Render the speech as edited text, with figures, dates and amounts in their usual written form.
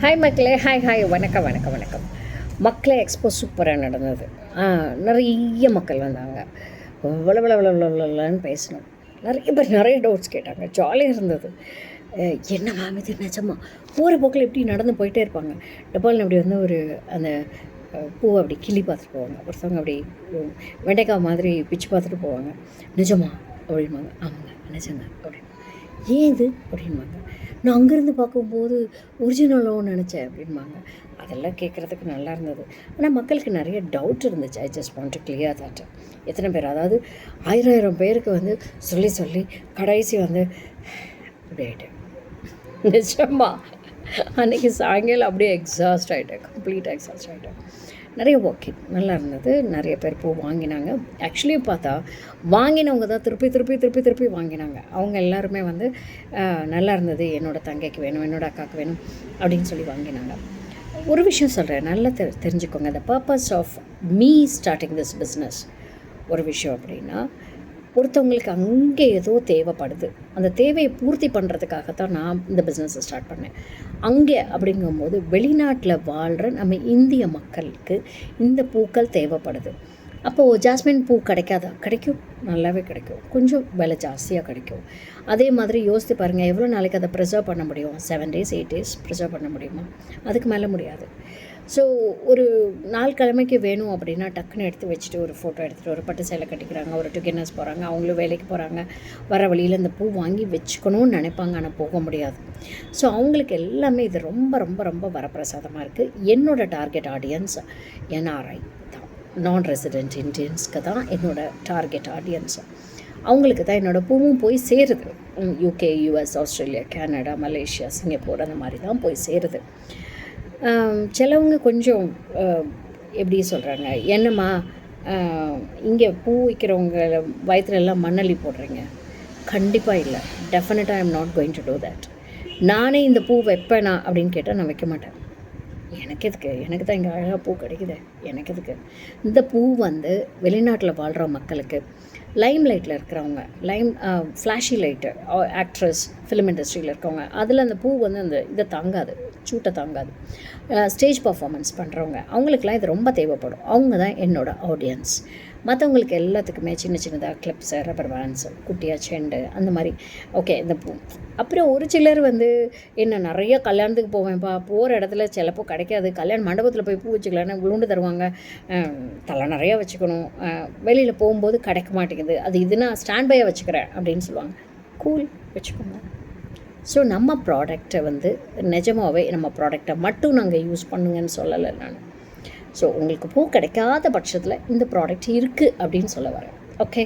Hi மக்களே, hi வணக்கம். மக்களே எக்ஸ்போ சூப்பராக நடந்தது. நிறைய மக்கள் வந்தாங்க. வளவளன்னு பேசணும். நிறைய பேர் நிறைய டவுட்ஸ் கேட்டாங்க. ஜாலியாக இருந்தது. என்ன மேம் இது நிஜமா? போகிற போக்கில் எப்படி நடந்து போயிட்டே இருப்பாங்க. டப்பால்னு அப்படி வந்து ஒரு அந்த பூவை அப்படி கிள்ளி பார்த்துட்டு போவாங்க. ஒருத்தவங்க அப்படி வெண்டைக்காய் மாதிரி பிச்சு பார்த்துட்டு போவாங்க. நிஜமா அப்படின்பாங்க. ஆமாங்க நிஜங்க அப்படின்னு. ஏன் இது அப்படின்பாங்க. நான் அங்கேருந்து பார்க்கும்போது ஒரிஜினலோன்னு நினச்சேன் அப்படின்பாங்க. அதெல்லாம் கேட்குறதுக்கு நல்லா இருந்தது. ஆனால் மக்களுக்கு நிறைய டவுட் இருந்துச்சு. I just want to clear that. எத்தனை பேர், அதாவது 1000 பேருக்கு வந்து சொல்லி கடைசி வந்து அப்படி ஆகிட்டேன். நிஜமா அன்றைக்கி சாயங்காலம் அப்படியே எக்ஸாஸ்ட் ஆகிட்டேன், கம்ப்ளீட்டாக எக்ஸாஸ்ட் ஆகிட்டேன். நிறைய வாக்கிங் நல்லா இருந்தது. நிறைய பேர் பூ வாங்கினாங்க. ஆக்சுவலி பார்த்தா வாங்கினவங்க தான் திருப்பி வாங்கினாங்க. அவங்க எல்லாருமே வந்து நல்லா இருந்தது, என்னோடய தங்கைக்கு வேணும், என்னோடய அக்காவுக்கு வேணும் அப்படின்னு சொல்லி வாங்கினாங்க. ஒரு விஷயம் சொல்கிறேன், நல்லா தெரிஞ்சுக்கோங்க. The purpose of me starting this business ஒரு விஷயம் அப்படின்னா, ஒருத்தவங்களுக்கு அங்கே ஏதோ தேவைப்படுது, அந்த தேவையை பூர்த்தி பண்ணுறதுக்காகத்தான் நான் இந்த பிஸ்னஸை ஸ்டார்ட் பண்ணேன். அங்கே அப்படிங்கும்போது வெளிநாட்டில் வாழ்கிற நம்ம இந்திய மக்களுக்கு இந்த பூக்கள் தேவைப்படுது. அப்போது ஜாஸ்மின் பூ கிடைக்காதா? கிடைக்கும், நல்லாவே கிடைக்கும். கொஞ்சம் விலை ஜாஸ்தியாக கிடைக்கும். அதே மாதிரி யோசித்து பாருங்கள், எவ்வளோ நாளைக்கு அதை ப்ரிசர்வ் பண்ண முடியும்? 7 days 8 days ப்ரிசர்வ் பண்ண முடியுமா? அதுக்கு மேலே முடியாது. ஸோ ஒரு 4 கிழமைக்கு வேணும் அப்படின்னா டக்குன்னு எடுத்து வச்சுட்டு ஒரு ஃபோட்டோ எடுத்துகிட்டு ஒரு பட்டு சேலை கட்டிக்கிறாங்க, ஒரு டுகெனஸ் போகிறாங்க, அவங்களும் வேலைக்கு போகிறாங்க. வர வழியில் இந்த பூ வாங்கி வச்சுக்கணும்னு நினைப்பாங்க, ஆனால் போக முடியாது. ஸோ அவங்களுக்கு எல்லாமே இது ரொம்ப வரப்பிரசாதமாக இருக்குது. என்னோடய டார்கெட் ஆடியன்ஸ் NRI தான், நான் ரெசிடென்ட் இண்டியன்ஸ்க்கு தான் என்னோடய டார்கெட் ஆடியன்ஸ். அவங்களுக்கு தான் என்னோடய பூவும் போய் சேருது. UK, US, Australia, Canada, Malaysia, Singapore அந்த மாதிரி தான் போய் சேருது. சிலவங்க கொஞ்சம் எப்படி சொல்கிறாங்க, என்னம்மா இங்கே பூ விற்கிறவங்க வயிற்றுலலாம் மண்ணள்ளி போடுறீங்க? கண்டிப்பாக இல்லை. டெஃபினட்டாக I am not going to do that. நானே இந்த பூ வைப்பேனா அப்படின்னு கேட்டால் நான் வைக்க மாட்டேன். எனக்கு எதுக்கு? எனக்கு தான் இங்கே அழகாக பூ கிடைக்குது, எனக்கு எதுக்கு? இந்த பூ வந்து வெளிநாட்டில் வாழ்கிற மக்களுக்கு, லைம் லைட்டில் இருக்கிறவங்க, ஃப்ளாஷி லைட்டு, ஆக்ட்ரஸ், ஃபிலிம் இண்டஸ்ட்ரியில் இருக்கவங்க, அதில் அந்த பூ வந்து அந்த இதை தாங்காது, சூட்டை தாங்காது. ஸ்டேஜ் பர்ஃபார்மன்ஸ் பண்ணுறவங்க, அவங்களுக்கெல்லாம் இது ரொம்ப தேவைப்படும். அவங்க தான் என்னோடய ஆடியன்ஸ். மற்றவங்களுக்கு எல்லாத்துக்குமே சின்னதாக கிளிப்ஸு, ரப்பர் பேண்ட்ஸு, குட்டியாக செண்டு அந்த மாதிரி ஓகே இந்த பூ. அப்புறம் ஒரு சிலர் வந்து என்ன நிறைய கல்யாணத்துக்கு போவேன்ப்பா, போகிற இடத்துல சிலப்போ கிடைக்காது, கல்யாண மண்டபத்தில் போய் பூ வச்சுக்கலான்னு விழுண்டு தருவாங்க, தலை நிறையா வச்சுக்கணும், வெளியில் போகும்போது கிடைக்க மாட்டேங்குது, அது இதுனா ஸ்டாண்ட் பையாக வச்சுக்கிறேன் அப்படின்னு சொல்லுவாங்க. கூல், வச்சுக்கோங்க. ஸோ நம்ம ப்ராடக்டை வந்து நிஜமாகவே நம்ம ப்ராடக்டை மட்டும் நாங்கள் யூஸ் பண்ணுங்கன்னு சொல்லலை நான். ஸோ உங்களுக்கு பூ கிடைக்காத பட்சத்தில் இந்த ப்ராடக்ட் இருக்குது அப்படின்னு சொல்ல வரேன். ஓகே.